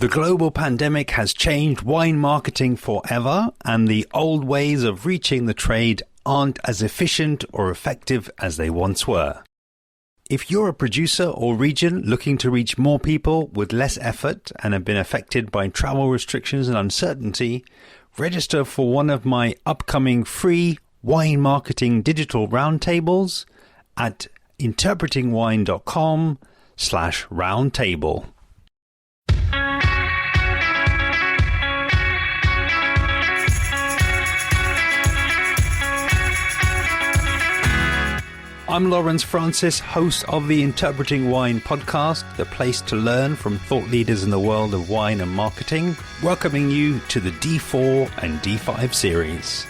The global pandemic has changed wine marketing forever, and the old ways of reaching the trade aren't as efficient or effective as they once were. If you're a producer or region looking to reach more people with less effort and have been affected by travel restrictions and uncertainty, register for one of my upcoming free wine marketing digital roundtables at interpretingwine.com/roundtable. I'm Lawrence Francis, host of the Interpreting Wine podcast, the place to learn from thought leaders in the world of wine and marketing, welcoming you to the D4 and D5 series.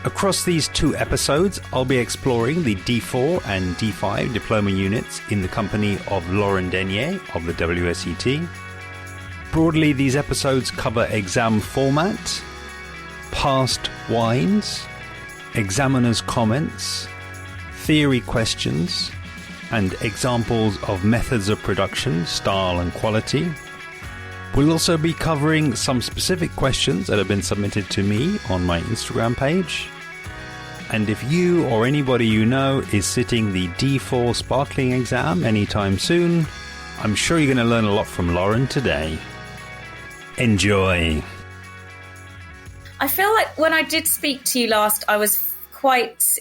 Across these 2 episodes, I'll be exploring the D4 and D5 diploma units in the company of Lauren Denier of the WSET. Broadly, these episodes cover exam format, past wines, examiners' comments, theory questions, and examples of methods of production, style and quality. We'll also be covering some specific questions that have been submitted to me on my Instagram page. And if you or anybody you know is sitting the D4 sparkling exam anytime soon, I'm sure you're going to learn a lot from Lauren today. Enjoy. I feel like when I did speak to you last,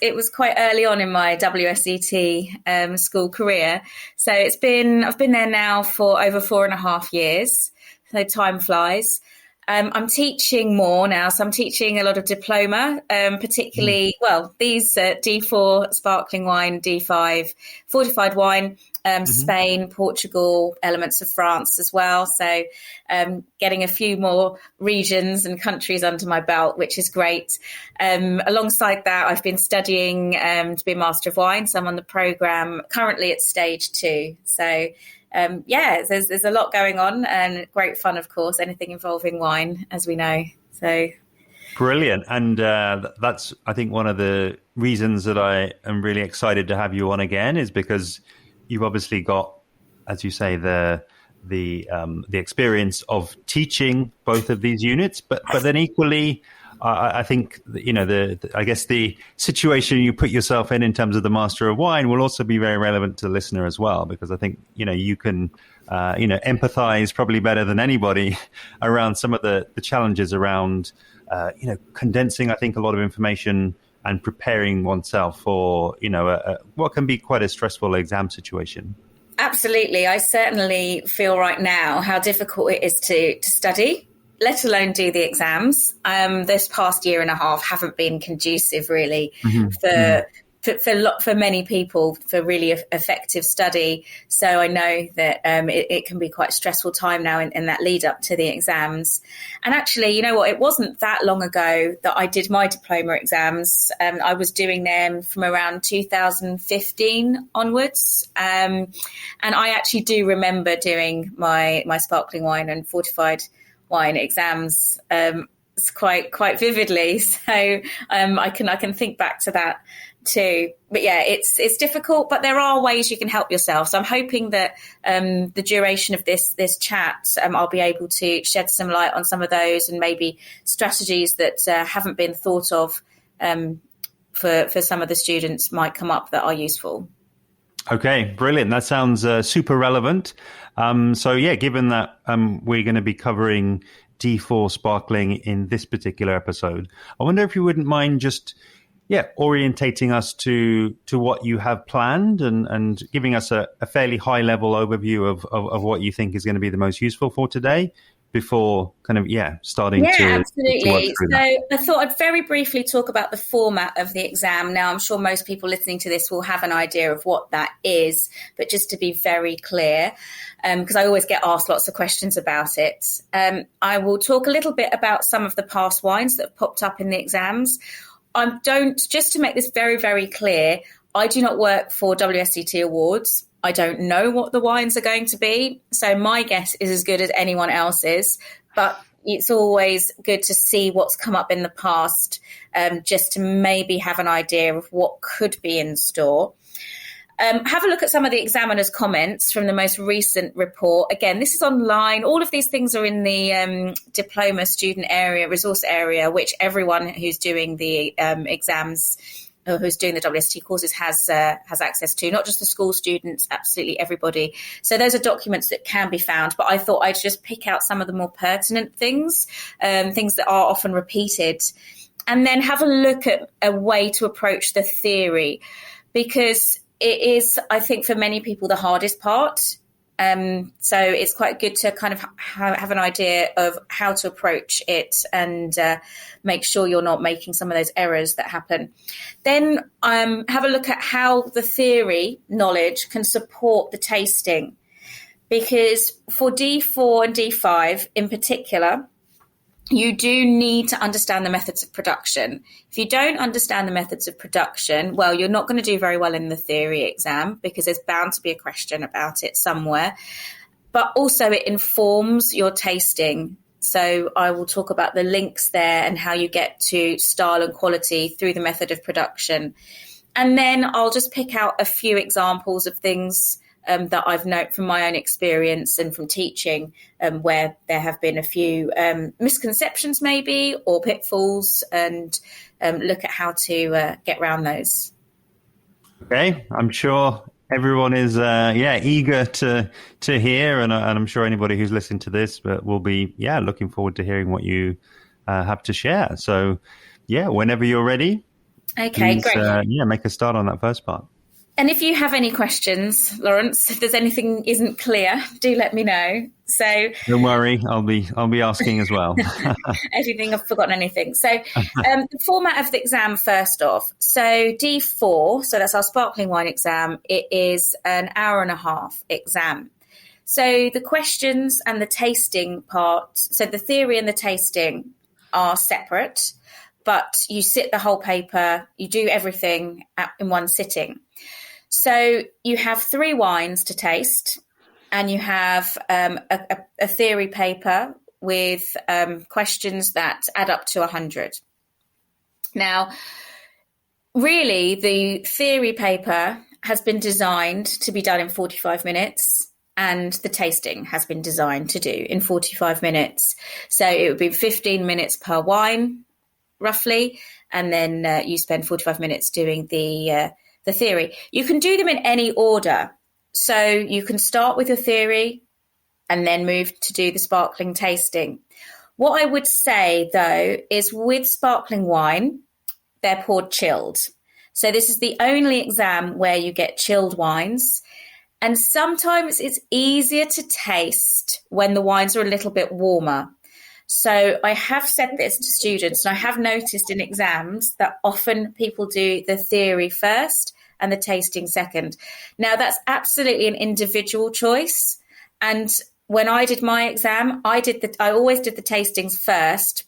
it was quite early on in my WSET school career. So I've been there now for over 4.5 years. So time flies. I'm teaching more now. So I'm teaching a lot of diploma, particularly, these D4 sparkling wine, D5 fortified wine, Spain, Portugal, elements of France as well. So getting a few more regions and countries under my belt, which is great. Alongside that, I've been studying to be a Master of Wine. So I'm on the programme currently at stage 2. So there's a lot going on and great fun, of course, anything involving wine, as we know. So brilliant. And that's, I think, one of the reasons that I am really excited to have you on again is because you've obviously got, as you say, the experience of teaching both of these units, but then equally, I think, I guess the situation you put yourself in terms of the Master of Wine will also be very relevant to the listener as well, because I think, you can, empathize probably better than anybody around some of the challenges around, condensing, I think, a lot of information and preparing oneself for, what can be quite a stressful exam situation. Absolutely. I certainly feel right now how difficult it is to study, let alone do the exams. This past 1.5 years haven't been conducive really for many people for really effective study. So I know that it can be quite a stressful time now in that lead up to the exams. And actually, you know what, it wasn't that long ago that I did my diploma exams. I was doing them from around 2015 onwards. And I actually do remember doing my sparkling wine and fortified wine exams quite vividly. So I can think back to that too. But yeah, it's difficult, but there are ways you can help yourself. So I'm hoping that the duration of this chat, I'll be able to shed some light on some of those and maybe strategies that haven't been thought of for some of the students might come up that are useful. Okay, brilliant. That sounds super relevant. Given that we're going to be covering D4 sparkling in this particular episode, I wonder if you wouldn't mind just orientating us to what you have planned and giving us a fairly high level overview of what you think is going to be the most useful for today before starting to absolutely. To work through that. So I thought I'd very briefly talk about the format of the exam. Now, I'm sure most people listening to this will have an idea of what that is, but just to be very clear, because I always get asked lots of questions about it, I will talk a little bit about some of the past wines that have popped up in the exams. Just to make this very, very clear, I do not work for WSET Awards. I don't know what the wines are going to be. So my guess is as good as anyone else's, but it's always good to see what's come up in the past, just to maybe have an idea of what could be in store. Have a look at some of the examiners' comments from the most recent report. Again, this is online. All of these things are in the diploma student area, resource area, which everyone who's doing the exams or who's doing the WSET courses has access to, not just the school students, absolutely everybody. So those are documents that can be found, but I thought I'd just pick out some of the more pertinent things, things that are often repeated, and then have a look at a way to approach the theory, because it is, I think, for many people, the hardest part. So it's quite good to kind of have an idea of how to approach it and make sure you're not making some of those errors that happen. Then have a look at how the theory knowledge can support the tasting, because for D4 and D5 in particular, you do need to understand the methods of production. If you don't understand the methods of production, well, you're not going to do very well in the theory exam, because there's bound to be a question about it somewhere. But also it informs your tasting. So I will talk about the links there and how you get to style and quality through the method of production. And then I'll just pick out a few examples of things that I've noted from my own experience and from teaching, where there have been a few misconceptions maybe, or pitfalls, and look at how to get around those. Okay, I'm sure everyone is eager to hear, and I'm sure anybody who's listening to this will be looking forward to hearing what you have to share. So whenever you're ready, okay, please, great. Make a start on that first part. And if you have any questions, Lawrence, if there's anything isn't clear, do let me know. So don't worry, I'll be asking as well. Everything, I've forgotten anything. So the format of the exam, first off. So D4, so that's our sparkling wine exam. It is an hour and a half exam. So the questions and the tasting part, so the theory and the tasting are separate, but you sit the whole paper, you do everything in one sitting. So you have 3 wines to taste, and you have a theory paper with questions that add up to 100. Now, really, the theory paper has been designed to be done in 45 minutes, and the tasting has been designed to do in 45 minutes. So it would be 15 minutes per wine, roughly, and then you spend 45 minutes doing the theory. You can do them in any order. So you can start with your theory and then move to do the sparkling tasting. What I would say, though, is with sparkling wine, they're poured chilled. So this is the only exam where you get chilled wines. And sometimes it's easier to taste when the wines are a little bit warmer. So I have said this to students, and I have noticed in exams that often people do the theory first and the tasting second. Now, that's absolutely an individual choice. And when I did my exam, I always did the tastings first,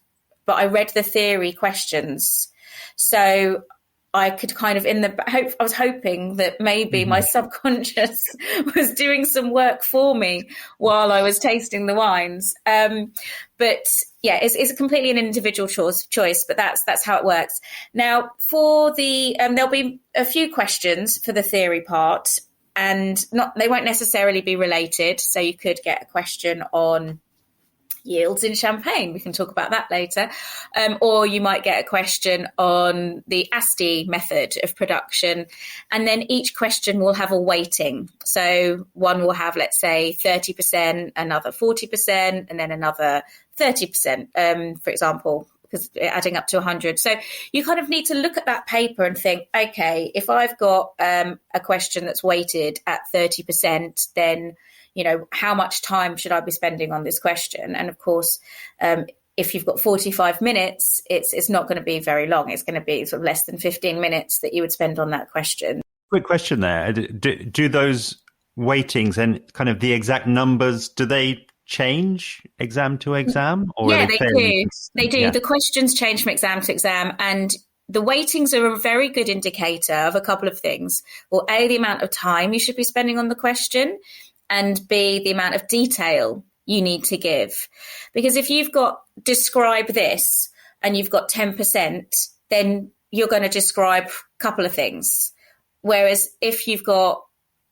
but I read the theory questions. So I could kind of I was hoping that maybe my subconscious was doing some work for me while I was tasting the wines. But it's completely an individual choice, but that's how it works. Now, for the there'll be a few questions for the theory part, and they won't necessarily be related. So you could get a question on yields in champagne. We can talk about that later. Or you might get a question on the ASTI method of production. And then each question will have a weighting. So one will have, let's say, 30%, another 40%, and then another 30%, for example, because adding up to 100. So you kind of need to look at that paper and think, okay, if I've got a question that's weighted at 30%, then how much time should I be spending on this question? And of course, if you've got 45 minutes, it's not going to be very long. It's going to be sort of less than 15 minutes that you would spend on that question. Quick question there. Do those weightings and kind of the exact numbers, do they change exam to exam? Or yeah, they do. They do. Yeah. The questions change from exam to exam, and the weightings are a very good indicator of a couple of things. Well, A, the amount of time you should be spending on the question, and B, the amount of detail you need to give. Because if you've got describe this and you've got 10%, then you're going to describe a couple of things. Whereas if you've got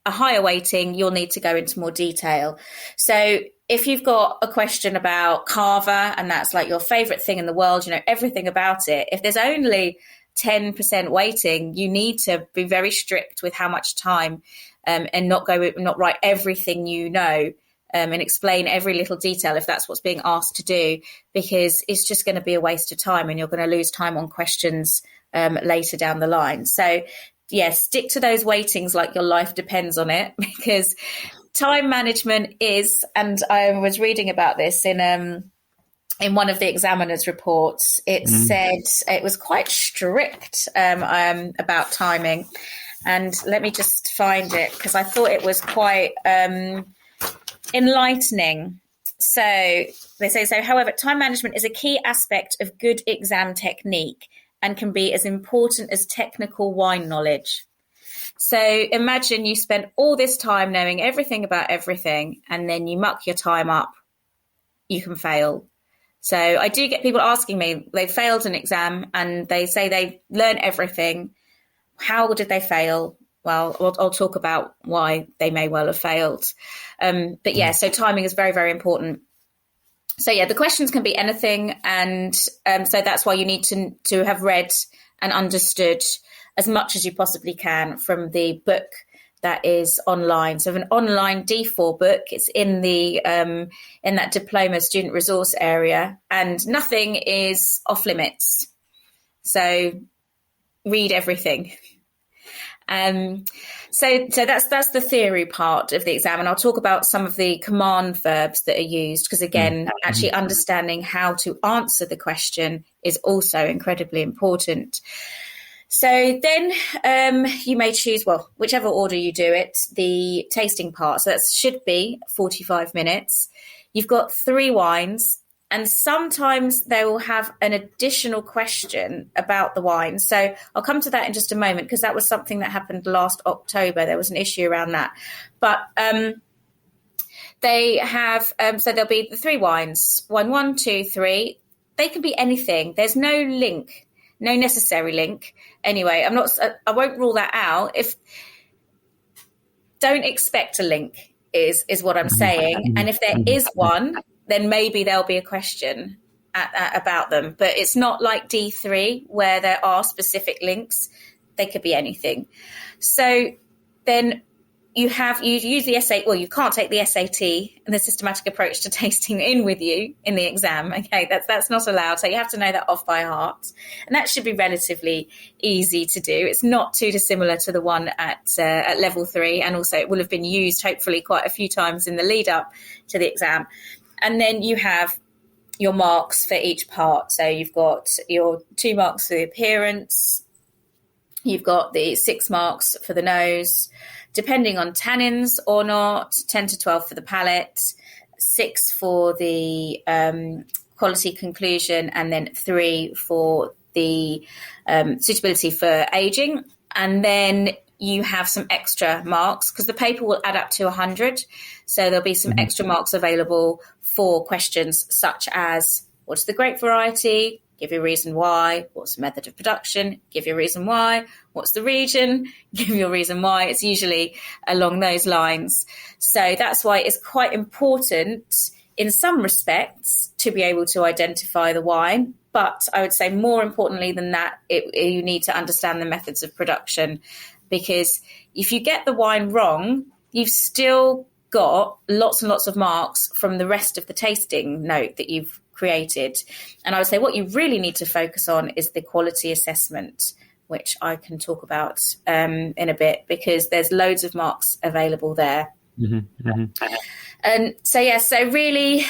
a higher weighting, you'll need to go into more detail. So if you've got a question about Carver and that's like your favorite thing in the world, you know everything about it, if there's only 10% weighting, you need to be very strict with how much time and not write everything you know and explain every little detail if that's what's being asked to do, because it's just going to be a waste of time and you're going to lose time on questions later down the line. So stick to those weightings like your life depends on it, because time management is, and I was reading about this in one of the examiner's reports. It said it was quite strict about timing. And let me just find it, because I thought it was quite enlightening. So they say, however, time management is a key aspect of good exam technique and can be as important as technical wine knowledge. So imagine you spent all this time knowing everything about everything, and then you muck your time up, you can fail. So I do get people asking me, they failed an exam and they say they learned everything. How did they fail? Well, I'll talk about why they may well have failed. So timing is very, very important. So the questions can be anything, and so that's why you need to have read and understood as much as you possibly can from the book that is online. So an online D4 book, it's in the in that diploma student resource area, and nothing is off limits. So read everything. So that's the theory part of the exam, and I'll talk about some of the command verbs that are used, because again, actually understanding how to answer the question is also incredibly important. So then you may choose, whichever order you do it, the tasting part. So that should be 45 minutes. You've got 3 wines, and sometimes they will have an additional question about the wine. So I'll come to that in just a moment, because that was something that happened last October. There was an issue around that. But they have, so there'll be the 3 wines, wine 1, 2, 3. They can be anything. There's no link, no necessary link. Anyway, I won't rule that out. Don't expect a link is what I'm saying. And if there is one, then maybe there'll be a question about them. But it's not like D3 where there are specific links. They could be anything. So then you use the SAT. Well, you can't take the SAT and the systematic approach to tasting in with you in the exam. Okay, that's not allowed. So you have to know that off by heart. And that should be relatively easy to do. It's not too dissimilar to the one at level 3. And also it will have been used hopefully quite a few times in the lead up to the exam. And then you have your marks for each part. So you've got your 2 marks for the appearance. You've got the 6 marks for the nose, depending on tannins or not, 10 to 12 for the palate, 6 for the quality conclusion, and then 3 for the suitability for aging. And then you have some extra marks, because the paper will add up to 100. So there'll be some extra marks available for questions such as, what's the grape variety? Give you a reason why. What's the method of production? Give you a reason why. What's the region? Give you a reason why. It's usually along those lines. So that's why it's quite important in some respects to be able to identify the wine. But I would say more importantly than that, you need to understand the methods of production, because if you get the wine wrong, you've still got lots and lots of marks from the rest of the tasting note that you've created. And I would say what you really need to focus on is the quality assessment, which I can talk about in a bit, because there's loads of marks available there. And so really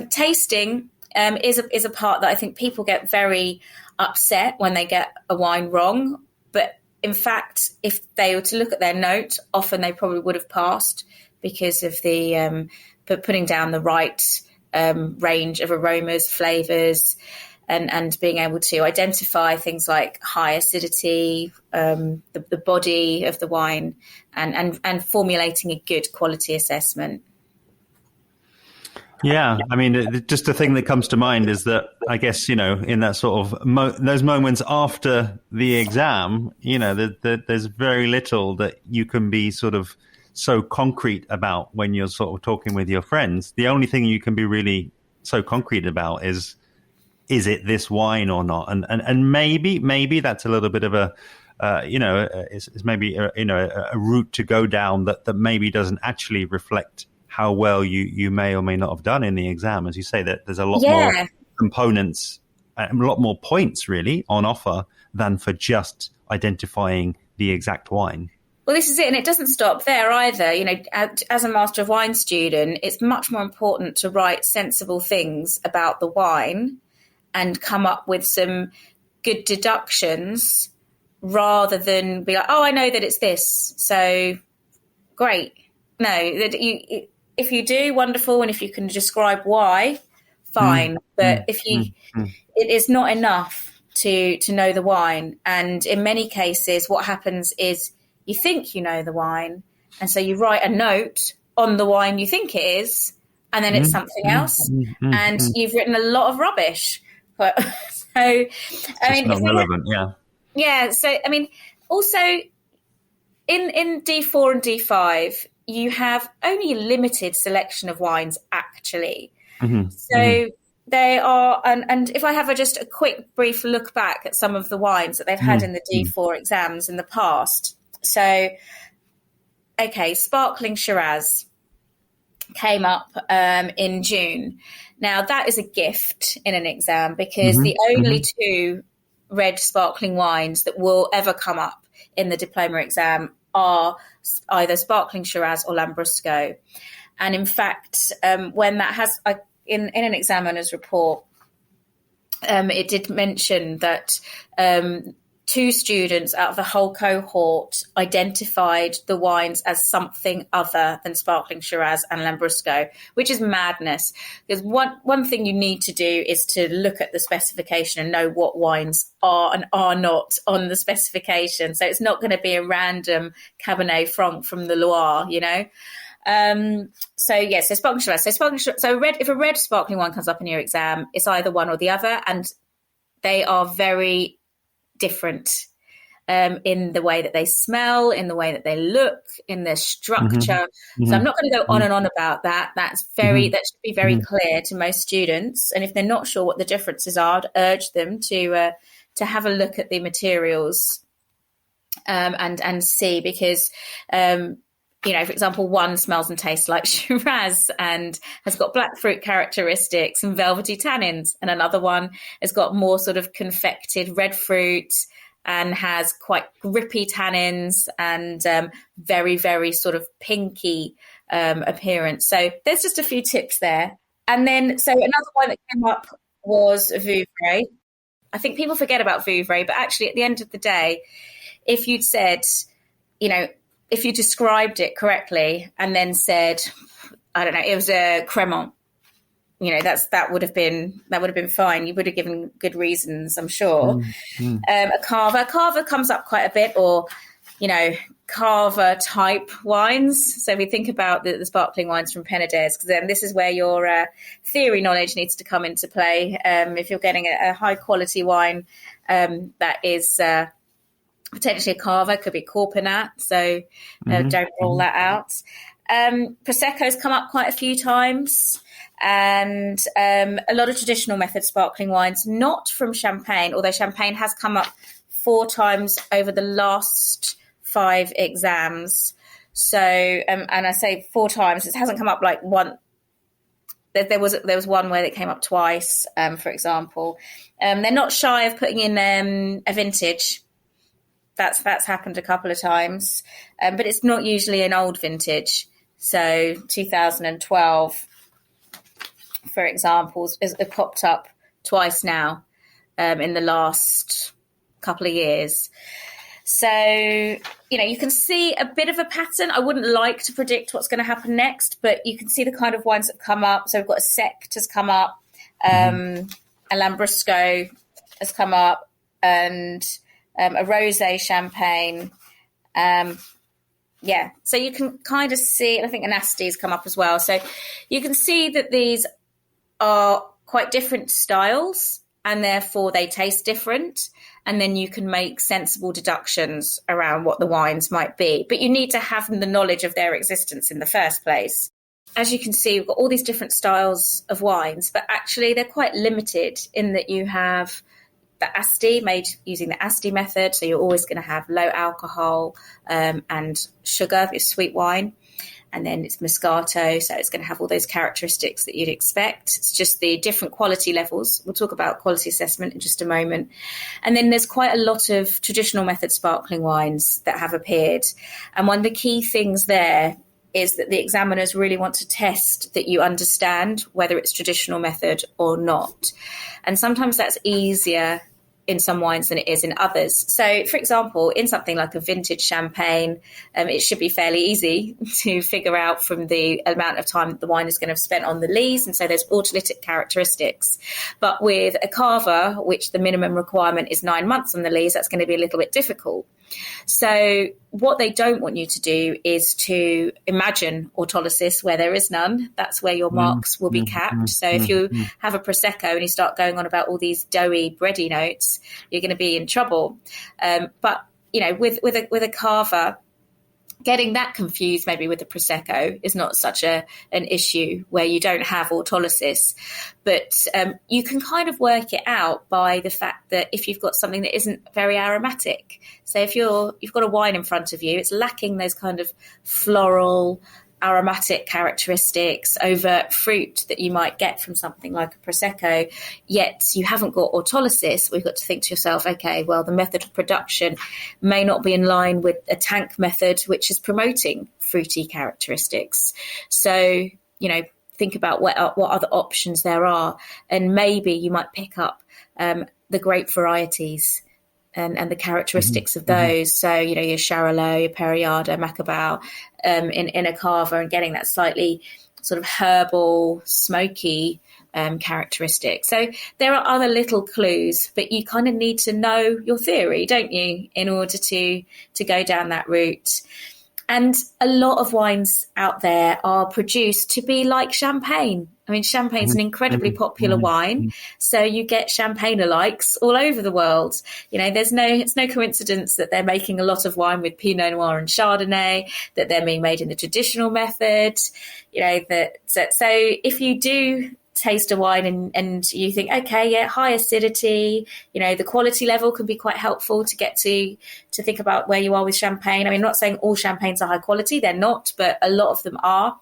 tasting is a part that I think people get very upset when they get a wine wrong. But in fact, if they were to look at their note, often they probably would have passed, because of the putting down the right range of aromas, flavours, and being able to identify things like high acidity, the body of the wine, and formulating a good quality assessment. Yeah, I mean, just the thing that comes to mind is that I guess, in that sort of those moments after the exam, there's very little that you can be sort of so concrete about when you're sort of talking with your friends. The only thing you can be really so concrete about is it this wine or not? And maybe that's a little bit of a it's maybe a route to go down that maybe doesn't actually reflect how well you may or may not have done in the exam. As you say, that there's a lot more components, a lot more points really on offer than for just identifying the exact wine. Well, this is it. And it doesn't stop there either. As a Master of Wine student, it's much more important to write sensible things about the wine and come up with some good deductions rather than be like, oh, I know that it's this, so great. No, if you do, wonderful. And if you can describe why, fine. But it is not enough to know the wine. And in many cases, what happens is you think you know the wine. And so you write a note on the wine you think it is, and then it's something else. And you've written a lot of rubbish. But It's not relevant, Yeah. So, I mean, also in D4 and D5, you have only a limited selection of wines, actually. They are, and if I have just a quick, brief look back at some of the wines that they've had in the D4 exams in the past. So, okay, Sparkling Shiraz came up in June. Now, that is a gift in an exam because the only two red sparkling wines that will ever come up in the diploma exam are either Sparkling Shiraz or Lambrusco. And in fact, when that has, in an examiner's report, it did mention that 2 students out of the whole cohort identified the wines as something other than Sparkling Shiraz and Lambrusco, which is madness. Because one thing you need to do is to look at the specification and know what wines are and are not on the specification. So it's not going to be a random Cabernet Franc from the Loire, So Sparkling Shiraz. If a red sparkling wine comes up in your exam, it's either one or the other, and they are very different in the way that they smell, in the way that they look, in their structure. So I'm not going to go on and on about that. That should be very clear to most students. And if they're not sure what the differences are, I'd urge them to have a look at the materials and see, because for example, one smells and tastes like Shiraz and has got black fruit characteristics and velvety tannins, and another one has got more sort of confected red fruit and has quite grippy tannins and very, very sort of pinky appearance. So there's just a few tips there. And then, so another one that came up was Vouvray. I think people forget about Vouvray, but actually at the end of the day, if you'd said, if you described it correctly and then said, I don't know, it was a Cremant, that would have been fine. You would have given good reasons, I'm sure. A Cava comes up quite a bit, or Cava type wines. So we think about the sparkling wines from Penedès, because then this is where your theory knowledge needs to come into play. If you're getting a high quality wine that is potentially a Cava, could be Corpinat, so don't rule that out. Prosecco's come up quite a few times, and a lot of traditional method sparkling wines, not from Champagne, although Champagne has come up 4 times over the last 5 exams. So, and I say 4 times, it hasn't come up like one. There was one where it came up twice, for example. They're not shy of putting in a vintage. That's happened a couple of times, but it's not usually an old vintage. So 2012, for example, has popped up twice now in the last couple of years. So, you can see a bit of a pattern. I wouldn't like to predict what's going to happen next, but you can see the kind of wines that come up. So we've got a Sect has come up, a Lambrusco has come up, and a rosé Champagne. Yeah. So you can kind of see, and I think Anasti's come up as well. So you can see that these are quite different styles and therefore they taste different. And then you can make sensible deductions around what the wines might be. But you need to have the knowledge of their existence in the first place. As you can see, we've got all these different styles of wines, but actually they're quite limited in that you have the Asti made using the Asti method. So you're always going to have low alcohol and sugar, this sweet wine. And then it's Moscato, so it's going to have all those characteristics that you'd expect. It's just the different quality levels. We'll talk about quality assessment in just a moment. And then there's quite a lot of traditional method sparkling wines that have appeared. And one of the key things there is that the examiners really want to test that you understand whether it's traditional method or not. And sometimes that's easier in some wines than it is in others. So, for example, in something like a vintage champagne, it should be fairly easy to figure out from the amount of time that the wine is going to have spent on the lees. And so there's autolytic characteristics. But with a cava, which the minimum requirement is 9 months on the lees, that's going to be a little bit difficult. So what they don't want you to do is to imagine autolysis where there is none. That's where your marks will be capped. So if you have a Prosecco and you start going on about all these doughy, bready notes, you're going to be in trouble. But, you know, with a cava, getting that confused maybe with the Prosecco is not such an issue where you don't have autolysis. But you can kind of work it out by the fact that if you've got something that isn't very aromatic. So if you've got a wine in front of you, it's lacking those kind of floral, aromatic characteristics, overt fruit that you might get from something like a Prosecco, yet you haven't got autolysis. We've got to think to yourself, okay, well, the method of production may not be in line with a tank method, which is promoting fruity characteristics. So, you know, think about what other options there are. And maybe you might pick up the grape varieties and the characteristics of those. So, you know, your Charolais, your Periada, Macabau in a cava, and getting that slightly sort of herbal, smoky characteristic. So there are other little clues, but you kind of need to know your theory, don't you, in order to go down that route. And a lot of wines out there are produced to be like champagne. I mean, champagne's an incredibly popular wine, so you get champagne-alikes all over the world. You know, it's no coincidence that they're making a lot of wine with Pinot Noir and Chardonnay, that they're being made in the traditional method. You know, so if you do taste a wine and you think, okay, yeah, high acidity, you know, the quality level can be quite helpful to get to think about where you are with champagne. I mean, I'm not saying all champagnes are high quality, they're not, but a lot of them are.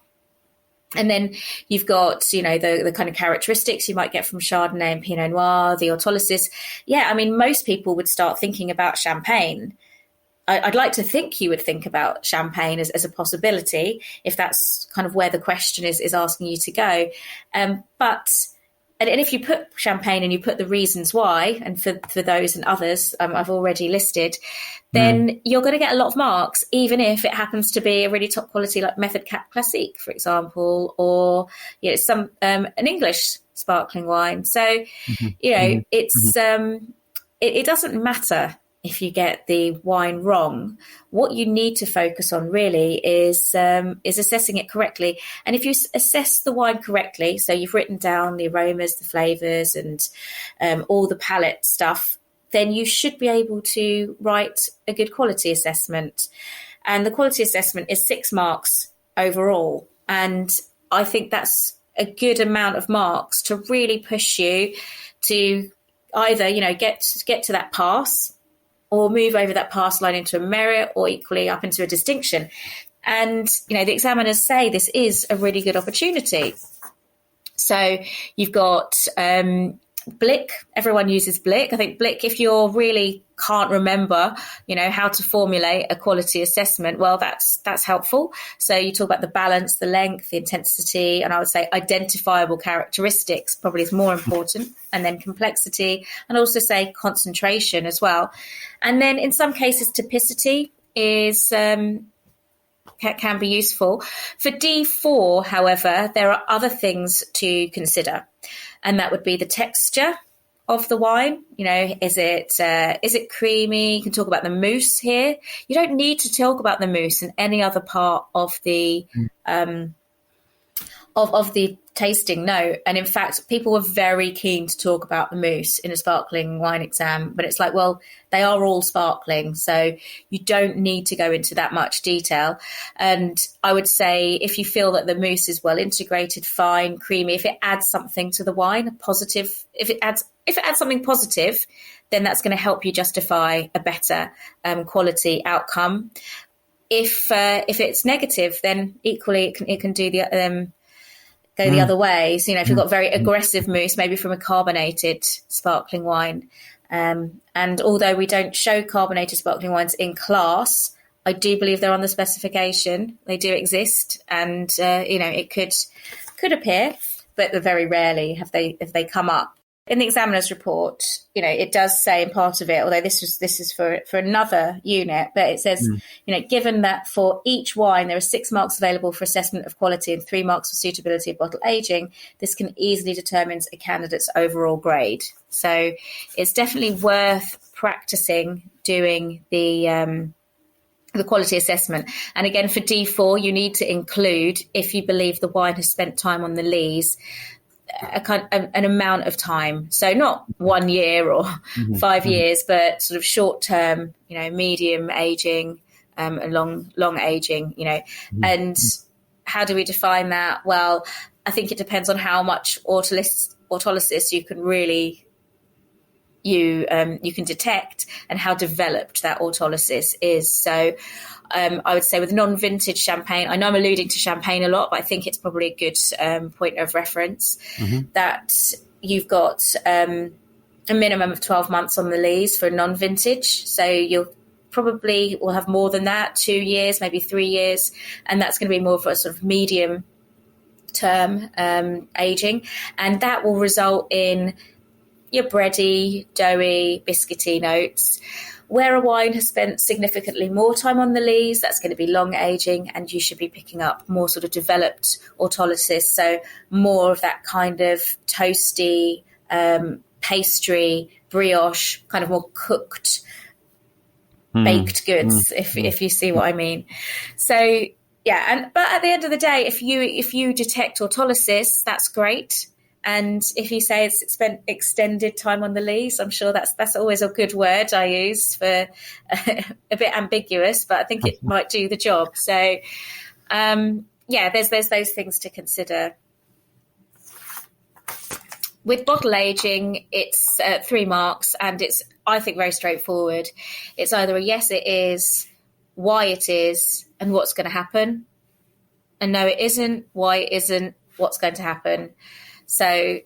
And then you've got, you know, the kind of characteristics you might get from Chardonnay and Pinot Noir, the autolysis. Yeah, I mean, most people would start thinking about champagne. I'd like to think you would think about champagne as a possibility, if that's kind of where the question is asking you to go. But if you put champagne and you put the reasons why, and for those and others I've already listed, then you're going to get a lot of marks, even if it happens to be a really top quality like Method Cap Classique, for example, or, you know, some an English sparkling wine. So, you know, it's it doesn't matter if you get the wine wrong. What you need to focus on really is assessing it correctly. And if you assess the wine correctly, so you've written down the aromas, the flavours, and all the palate stuff, then you should be able to write a good quality assessment. And the quality assessment is 6 marks overall. And I think that's a good amount of marks to really push you to either, you know, get to that pass, or move over that pass line into a merit, or equally up into a distinction. And, you know, the examiners say this is a really good opportunity. So you've got Blick. Everyone uses Blick. I think Blick, if you're really can't remember, you know, how to formulate a quality assessment, well, that's helpful. So you talk about the balance, the length, the intensity, and I would say identifiable characteristics probably is more important, and then complexity, and also say concentration as well. And then in some cases, typicity is can be useful. For D4, however, there are other things to consider, and that would be the texture of the wine. Is it creamy? You can talk about the mousse here. You don't need to talk about the mousse in any other part of the of the tasting note. And in fact, people were very keen to talk about the mousse in a sparkling wine exam, but it's like, well, they are all sparkling, so you don't need to go into that much detail. And I would say if you feel that the mousse is well integrated, fine, creamy, if it adds something to the wine, positive, if it adds something positive, then that's going to help you justify a better quality outcome. If it's negative, then equally it can do the go the other way. So, if you've got very aggressive mousse, maybe from a carbonated sparkling wine. And although we don't show carbonated sparkling wines in class, I do believe they're on the specification. They do exist, and it could appear, but very rarely have they come up. In the examiner's report, it does say in part of it, although this is for another unit, but it says, given that for each wine there are 6 marks available for assessment of quality and 3 marks for suitability of bottle aging, this can easily determine a candidate's overall grade. So it's definitely worth practicing doing the quality assessment. And again, for D4, you need to include, if you believe the wine has spent time on the lees, an amount of time. So not 1 year or 5 years, but sort of short term, medium aging, and long aging, and how do we define that? Well, I think it depends on how much autolysis you can really you can detect and how developed that autolysis is. So I would say with non-vintage champagne, I know I'm alluding to champagne a lot, but I think it's probably a good point of reference that you've got a minimum of 12 months on the lees for non-vintage. So you'll probably will have more than that, 2 years, maybe 3 years. And that's going to be more of a sort of medium term aging. And that will result in your bready, doughy, biscuity notes. Where a wine has spent significantly more time on the lees, that's going to be long aging, and you should be picking up more sort of developed autolysis, so more of that kind of toasty, pastry, brioche, kind of more cooked, baked goods, if you see what I mean. So yeah, but at the end of the day, if you detect autolysis, that's great. And if you say it's spent extended time on the lees, I'm sure that's always a good word I use for a bit ambiguous, but I think it might do the job. So, there's those things to consider. With bottle aging, it's 3 marks, and it's, I think, very straightforward. It's either a yes, it is, why it is, and what's going to happen. And no, it isn't, why it isn't, what's going to happen. So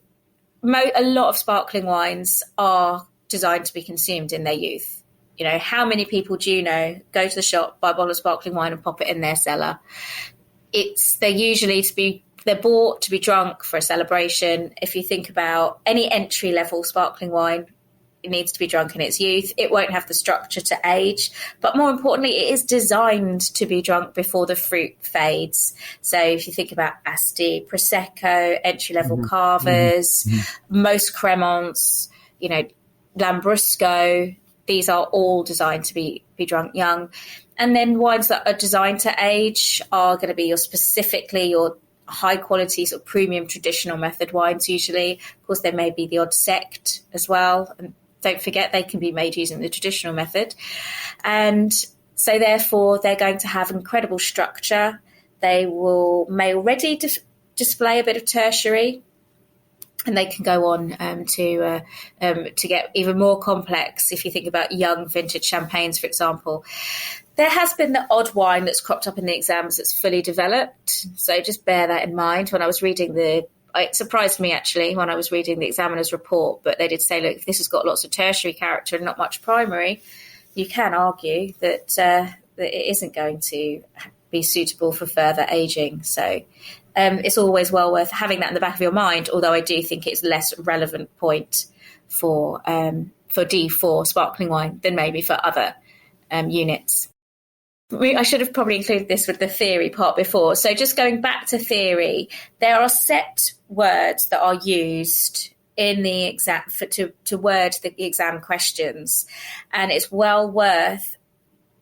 a lot of sparkling wines are designed to be consumed in their youth. How many people do you know go to the shop, buy a bottle of sparkling wine and pop it in their cellar? They're bought to be drunk for a celebration. If you think about any entry level sparkling wine, it needs to be drunk in its youth. It won't have the structure to age, but more importantly, it is designed to be drunk before the fruit fades. So if you think about Asti, Prosecco, entry-level Carvers, most Cremants, Lambrusco, these are all designed to be drunk young. And then wines that are designed to age are going to be your high quality sort of premium traditional method wines usually. Of course, there may be the odd sect as well, and don't forget they can be made using the traditional method. And so therefore they're going to have incredible structure. They may already display a bit of tertiary, and they can go on to get even more complex. If you think about young vintage champagnes, for example, there has been the odd wine that's cropped up in the exams that's fully developed. So just bear that in mind. When I was reading it surprised me actually when I was reading the examiner's report, but they did say, look, if this has got lots of tertiary character and not much primary, you can argue that it isn't going to be suitable for further aging. So it's always well worth having that in the back of your mind, although I do think it's less relevant point for D4 sparkling wine than maybe for other units. I should have probably included this with the theory part before. So just going back to theory, there are set words that are used in the exam to word the exam questions. And it's well worth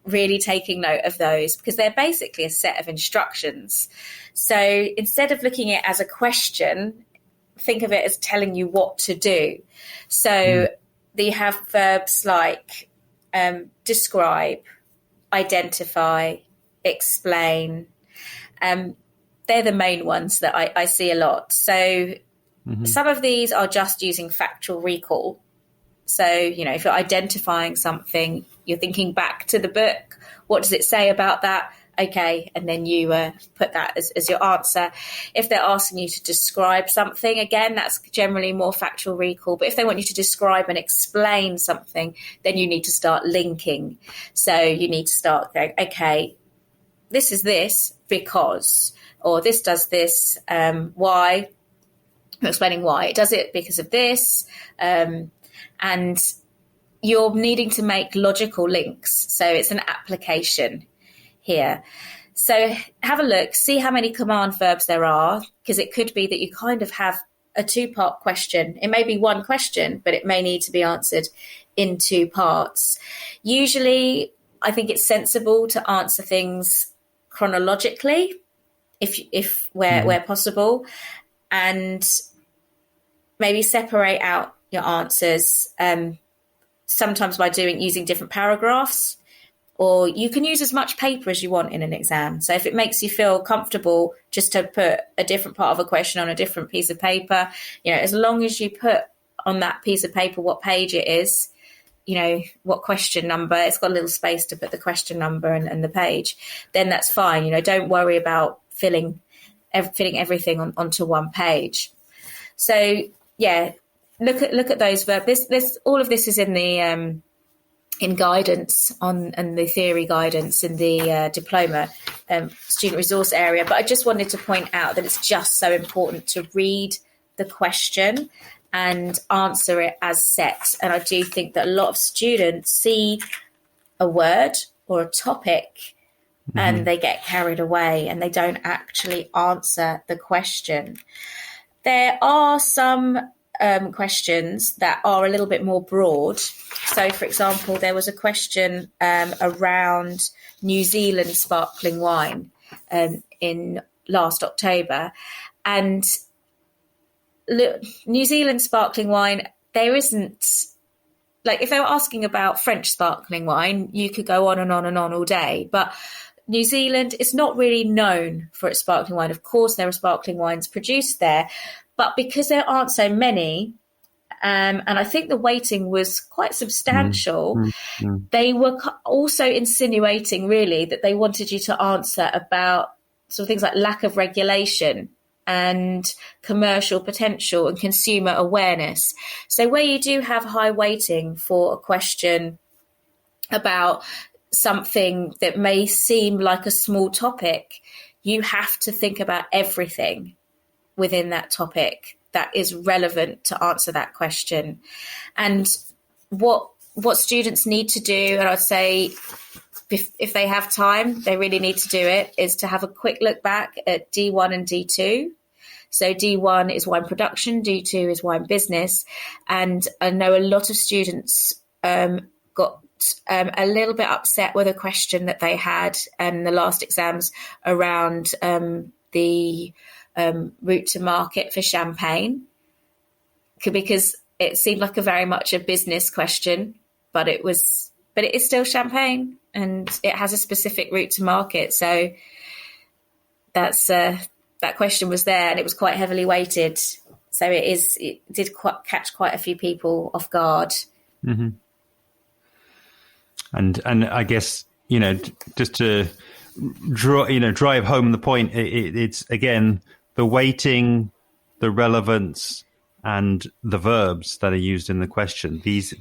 really taking note of those, because they're basically a set of instructions. So instead of looking at it as a question, think of it as telling you what to do. So you have verbs like describe, identify, explain. They're the main ones that I see a lot. So some of these are just using factual recall. So, if you're identifying something, you're thinking back to the book. What does it say about that? Okay. And then you put that as your answer. If they're asking you to describe something, again, that's generally more factual recall. But if they want you to describe and explain something, then you need to start linking. So you need to start going, okay, this is this because, or this does this, why? I'm explaining why it does it because of this. And you're needing to make logical links. So it's an application here. So have a look, see how many command verbs there are, because it could be that you kind of have a two-part question. It may be one question, but it may need to be answered in two parts. Usually, I think it's sensible to answer things chronologically, if where possible, and maybe separate out your answers, sometimes by using different paragraphs, or you can use as much paper as you want in an exam. So if it makes you feel comfortable just to put a different part of a question on a different piece of paper, as long as you put on that piece of paper what page it is, what question number, it's got a little space to put the question number and the page, then that's fine. Don't worry about fitting everything onto one page. So yeah, look at those verbs. This all of this is in the in guidance and the theory guidance in the diploma student resource area. But I just wanted to point out that it's just so important to read the question and answer it as set. And I do think that a lot of students see a word or a topic and they get carried away and they don't actually answer the question. There are some questions that are a little bit more broad. So, for example, there was a question around New Zealand sparkling wine in last October. And look, New Zealand sparkling wine, there isn't, like if they were asking about French sparkling wine, you could go on and on and on all day. But New Zealand is not really known for its sparkling wine. Of course, there are sparkling wines produced there, but because there aren't so many, and I think the weighting was quite substantial, they were also insinuating really that they wanted you to answer about sort of things like lack of regulation and commercial potential and consumer awareness. So where you do have high weighting for a question about something that may seem like a small topic, you have to think about everything within that topic that is relevant to answer that question. And what students need to do, and I'd say if they have time, they really need to do it, is to have a quick look back at D1 and D2. So D1 is wine production, D2 is wine business. And I know a lot of students got a little bit upset with a question that they had in the last exams around the route to market for champagne, because it seemed like a very much a business question, but it is still champagne and it has a specific route to market. So that's that question was there and it was quite heavily weighted. So it did catch quite a few people off guard. Mm-hmm. And I guess, just to drive home the point, it's again, the weighting, the relevance, and the verbs that are used in the question. These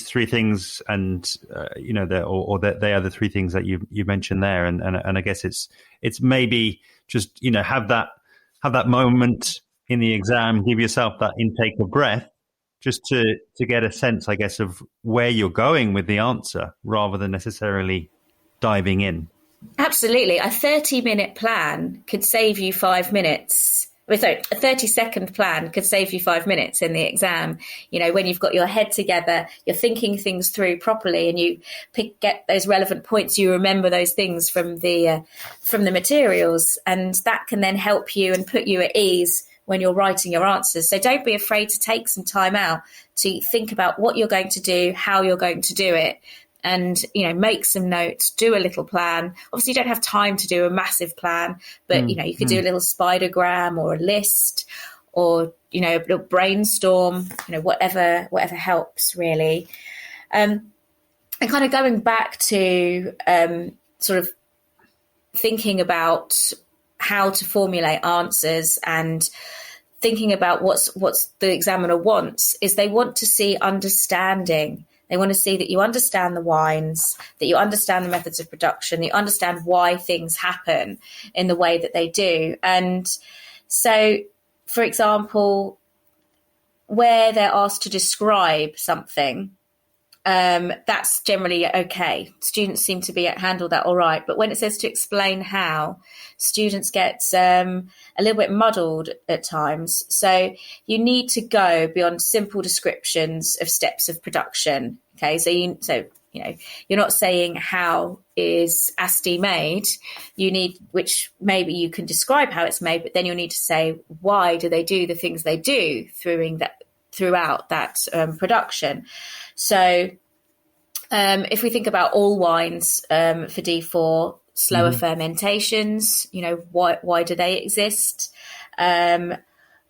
three things, and they are the three things that you mentioned there. And I guess it's maybe just have that moment in the exam, give yourself that intake of breath, just to get a sense, I guess, of where you're going with the answer, rather than necessarily diving in. Absolutely. A 30-minute plan could save you 5 minutes So a 30-second plan could save you 5 minutes in the exam. When you've got your head together, you're thinking things through properly, and you get those relevant points. You remember those things from the materials, and that can then help you and put you at ease when you're writing your answers. So don't be afraid to take some time out to think about what you're going to do, how you're going to do it. And, make some notes, do a little plan. Obviously, you don't have time to do a massive plan, but, you could do a little spidergram or a list, or, a little brainstorm, whatever helps, really. And kind of going back to sort of thinking about how to formulate answers and thinking about what's the examiner wants, is they want to see understanding. They want to see that you understand the wines, that you understand the methods of production, that you understand why things happen in the way that they do. And so, for example, where they're asked to describe something, that's generally okay. Students seem to handle that all right. But when it says to explain how, students get a little bit muddled at times. So you need to go beyond simple descriptions of steps of production. Okay, so you're not saying how is asti made. You need, which maybe you can describe how it's made, but then you'll need to say why do they do the things they do throughout that production. So if we think about all wines for D4, slower fermentations, why do they exist? And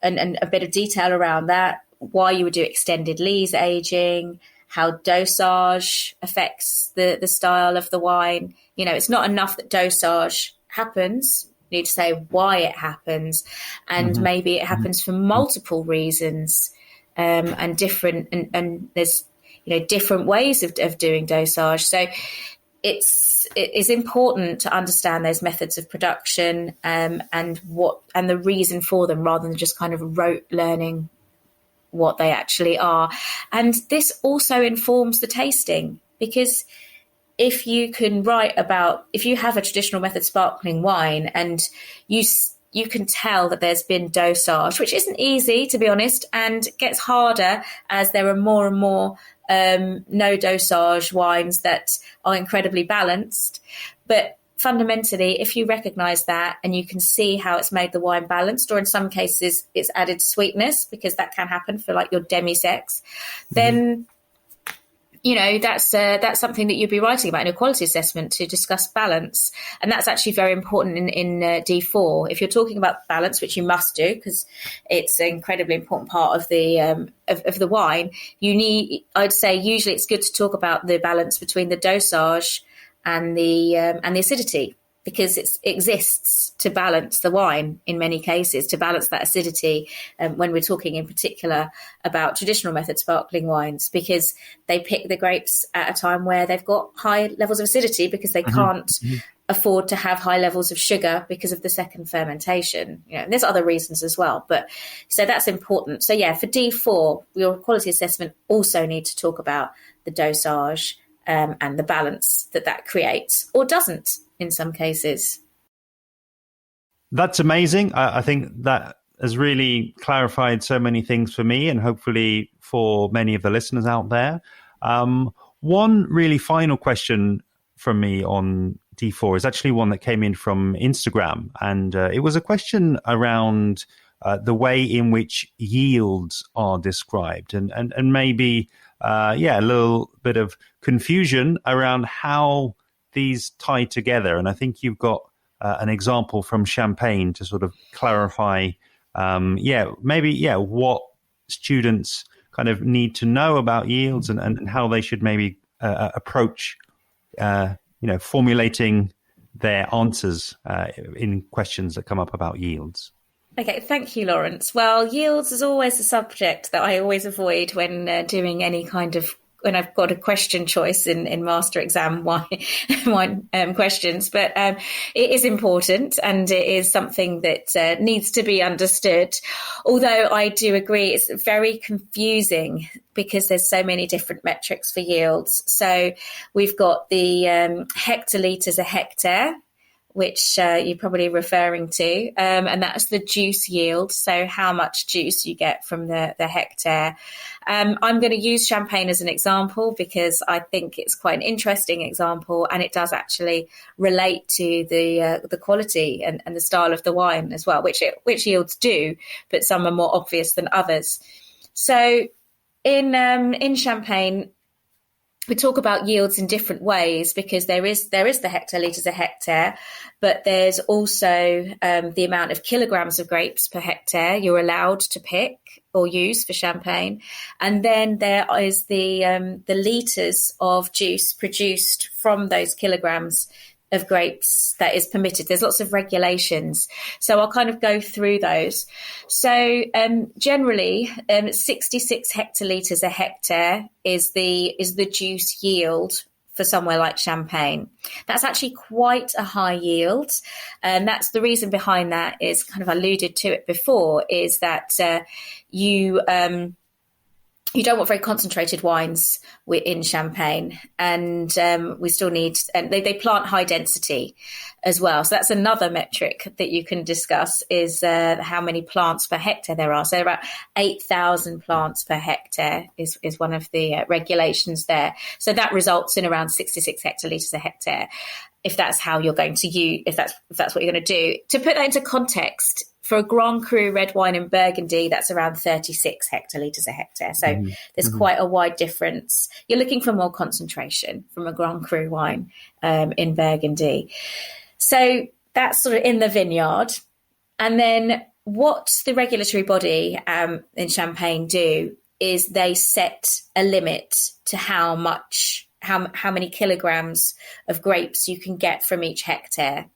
a bit of detail around that, why you would do extended lees aging, how dosage affects the style of the wine. It's not enough that dosage happens. You need to say why it happens, and maybe it happens for multiple reasons, and different, and there's different ways of doing dosage. So it is important to understand those methods of production, and the reason for them, rather than just kind of rote learning what they actually are. And this also informs the tasting, because if you can if you have a traditional method sparkling wine and you can tell that there's been dosage, which isn't easy, to be honest, and gets harder as there are more and more no dosage wines that are incredibly balanced. But fundamentally, if you recognise that and you can see how it's made the wine balanced, or in some cases it's added sweetness, because that can happen for like your demi-secs, then that's something that you'd be writing about in a quality assessment, to discuss balance. And that's actually very important in D4. If you're talking about balance, which you must do because it's an incredibly important part of the of the wine, I'd say usually it's good to talk about the balance between the dosage and the acidity, because it exists to balance the wine in many cases, to balance that acidity, when we're talking in particular about traditional method sparkling wines, because they pick the grapes at a time where they've got high levels of acidity, because they can't afford to have high levels of sugar because of the second fermentation. And there's other reasons as well. But so that's important. So yeah, for D4, your quality assessment also need to talk about the dosage, and the balance that creates, or doesn't in some cases. That's amazing. I think that has really clarified so many things for me, and hopefully for many of the listeners out there. One really final question from me on D4 is actually one that came in from Instagram, and it was a question around the way in which yields are described, and maybe a little bit of confusion around how these tie together. And I think you've got an example from Champagne to sort of clarify, what students kind of need to know about yields, and how they should maybe approach, formulating their answers in questions that come up about yields. Okay, thank you, Lawrence. Well, yields is always a subject that I always avoid when doing any kind of, when I've got a question choice in master exam wine questions. But it is important, and it is something that needs to be understood. Although I do agree it's very confusing, because there's so many different metrics for yields. So we've got the hectolitres a hectare, which you're probably referring to, and that's the juice yield. So how much juice you get from the hectare. I'm going to use Champagne as an example because I think it's quite an interesting example, and it does actually relate to the quality and the style of the wine as well, which yields do, but some are more obvious than others. So in Champagne, we talk about yields in different ways because there is the hectolitres a hectare, but there's also the amount of kilograms of grapes per hectare you're allowed to pick or use for Champagne, and then there is the litres of juice produced from those kilograms of grapes that is permitted. There's lots of regulations, so I'll kind of go through those. So generally 66 hectolitres a hectare is the juice yield for somewhere like Champagne. That's actually quite a high yield, and that's the reason behind that is kind of alluded to it before, is that you don't want very concentrated wines in Champagne, and we still need, and they plant high density as well. So that's another metric that you can discuss, is how many plants per hectare there are. So about 8,000 plants per hectare is one of the regulations there. So that results in around 66 hectolitres a hectare, if that's how you're going to use, if that's what you're going to do. To put that into context, for a Grand Cru red wine in Burgundy, that's around 36 hectolitres a hectare. So there's quite a wide difference. You're looking for more concentration from a Grand Cru wine in Burgundy. So that's sort of in the vineyard. And then what the regulatory body in Champagne do is they set a limit to how many kilograms of grapes you can get from each hectare.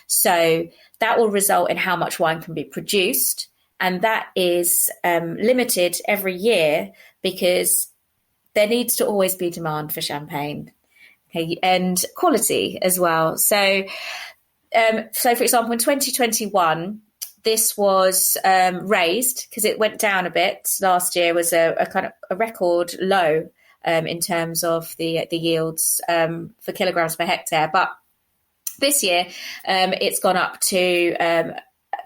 So that will result in how much wine can be produced. And that is limited every year because there needs to always be demand for Champagne, okay, and quality as well. So for example, in 2021, this was raised because it went down a bit. Last year was a kind of a record low in terms of the yields for kilograms per hectare. But this year, it's gone up to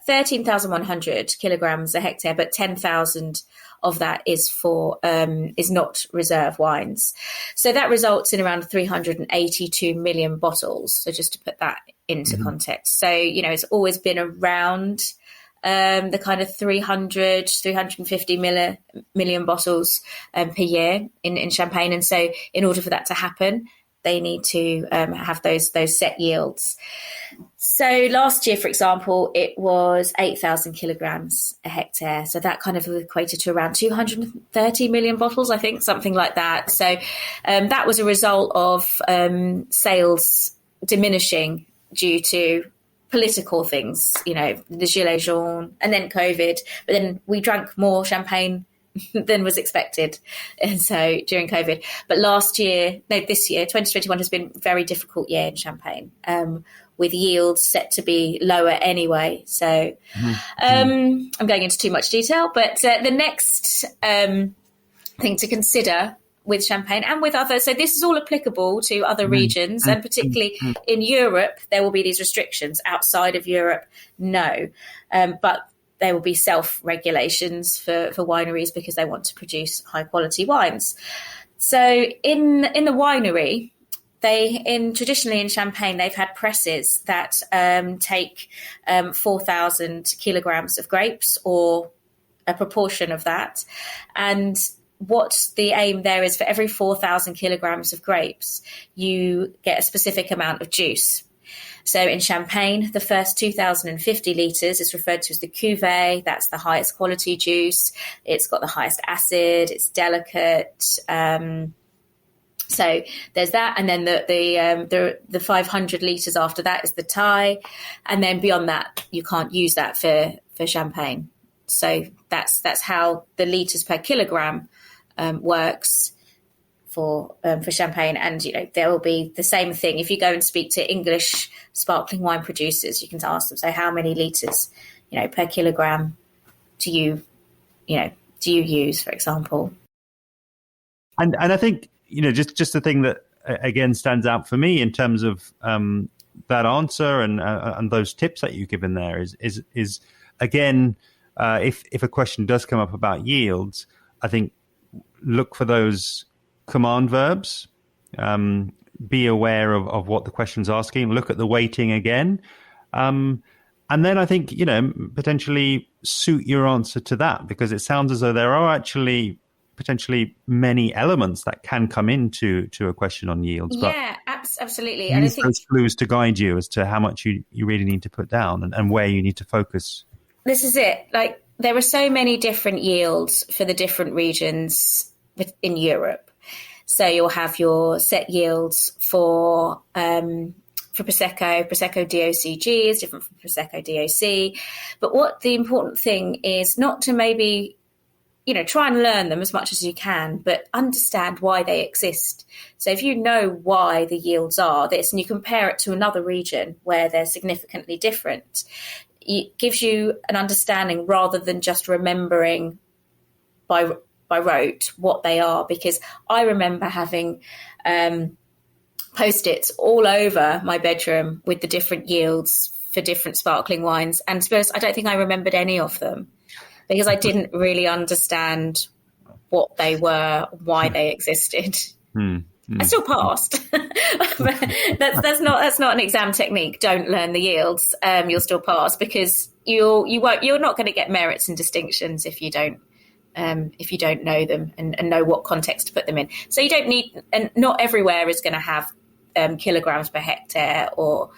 13,100 kilograms a hectare, but 10,000 of that is not reserve wines. So that results in around 382 million bottles. So just to put that into context. So, it's always been around the kind of 350 million bottles per year in Champagne. And so in order for that to happen, they need to have those set yields. So last year, for example, it was 8,000 kilograms a hectare. So that kind of equated to around 230 million bottles, I think, something like that. So that was a result of sales diminishing due to political things, the Gilets jaunes and then COVID. But then we drank more Champagne than was expected, and so during COVID. But this year 2021 has been a very difficult year in Champagne, with yields set to be lower anyway. So I'm going into too much detail, but the next thing to consider with Champagne and with others, so this is all applicable to other regions, and particularly in Europe there will be these restrictions. Outside of Europe, no, but there will be self-regulations for wineries because they want to produce high-quality wines. So in the winery, traditionally in Champagne, they've had presses that take 4,000 kilograms of grapes or a proportion of that. And what the aim there is, for every 4,000 kilograms of grapes, you get a specific amount of juice. So in Champagne, the first 2,050 litres is referred to as the cuvée. That's the highest quality juice. It's got the highest acid. It's delicate. So there's that. And then the 500 litres after that is the Thai. And then beyond that, you can't use that for Champagne. So that's how the litres per kilogram works for Champagne. And there will be the same thing if you go and speak to English sparkling wine producers. You can ask them, so how many litres per kilogram do you use, for example? And I think just the thing that again stands out for me in terms of that answer and those tips that you've given there is again, if a question does come up about yields, I think look for those command verbs. Be aware of what the question's asking. Look at the weighting again. And then I think, potentially suit your answer to that, because it sounds as though there are actually potentially many elements that can come into a question on yields. Yeah, absolutely. Use those clues to guide you as to how much you really need to put down and where you need to focus. This is it. Like, there are so many different yields for the different regions in Europe. So you'll have your set yields for Prosecco DOCG is different from Prosecco DOC. But what the important thing is not to maybe, try and learn them as much as you can, but understand why they exist. So if you know why the yields are this and you compare it to another region where they're significantly different, it gives you an understanding rather than just remembering by rote what they are. Because I remember having Post-its all over my bedroom with the different yields for different sparkling wines. And to be honest, I don't think I remembered any of them because I didn't really understand what they were, why they existed. I still passed. But that's not an exam technique. Don't learn the yields. You'll still pass because you're not going to get merits and distinctions if you don't know them and know what context to put them in. So you don't need, and not everywhere is going to have kilograms per hectare, or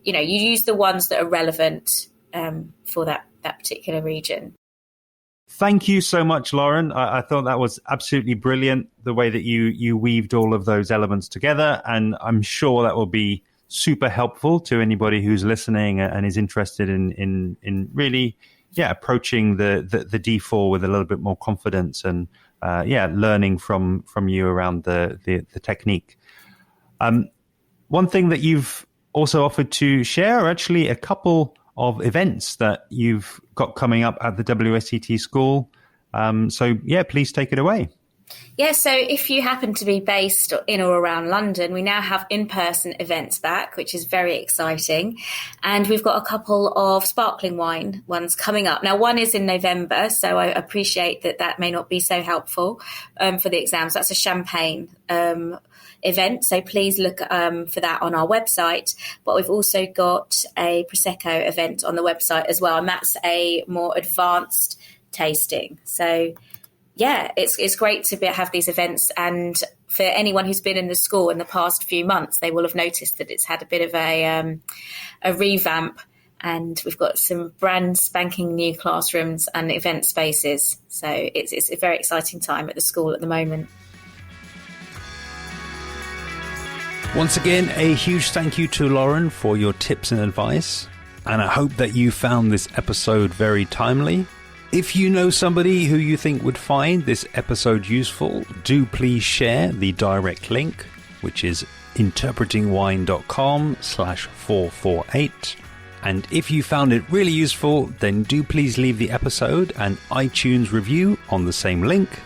you use the ones that are relevant for that particular region. Thank you so much, Lauren. I thought that was absolutely brilliant, the way that you weaved all of those elements together, and I'm sure that will be super helpful to anybody who's listening and is interested in really approaching the D4 with a little bit more confidence and learning from you around the technique. One thing that you've also offered to share are actually a couple of events that you've got coming up at the WSET school. Please take it away. Yeah, so if you happen to be based in or around London, we now have in-person events back, which is very exciting. And we've got a couple of sparkling wine ones coming up. Now, one is in November, so I appreciate that may not be so helpful for the exams. That's a champagne event, so please look for that on our website. But we've also got a Prosecco event on the website as well, and that's a more advanced tasting. So it's great to have these events, and for anyone who's been in the school in the past few months, they will have noticed that it's had a bit of a revamp, and we've got some brand spanking new classrooms and event spaces. So it's a very exciting time at the school at the moment. Once again, a huge thank you to Lauren for your tips and advice, and I hope that you found this episode very timely. If you know somebody who you think would find this episode useful, do please share the direct link, which is interpretingwine.com/448. And if you found it really useful, then do please leave the episode an iTunes review on the same link.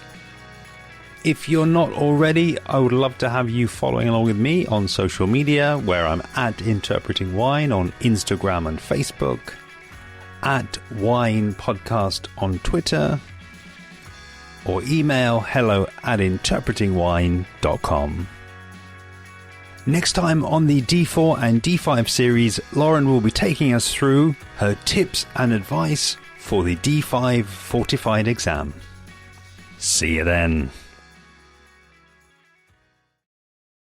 If you're not already, I would love to have you following along with me on social media, where I'm at Interpreting Wine on Instagram and Facebook, at Wine Podcast on Twitter, or email hello@interpretingwine.com. Next time on the D4 and D5 series, Lauren will be taking us through her tips and advice for the D5 Fortified exam. See you then.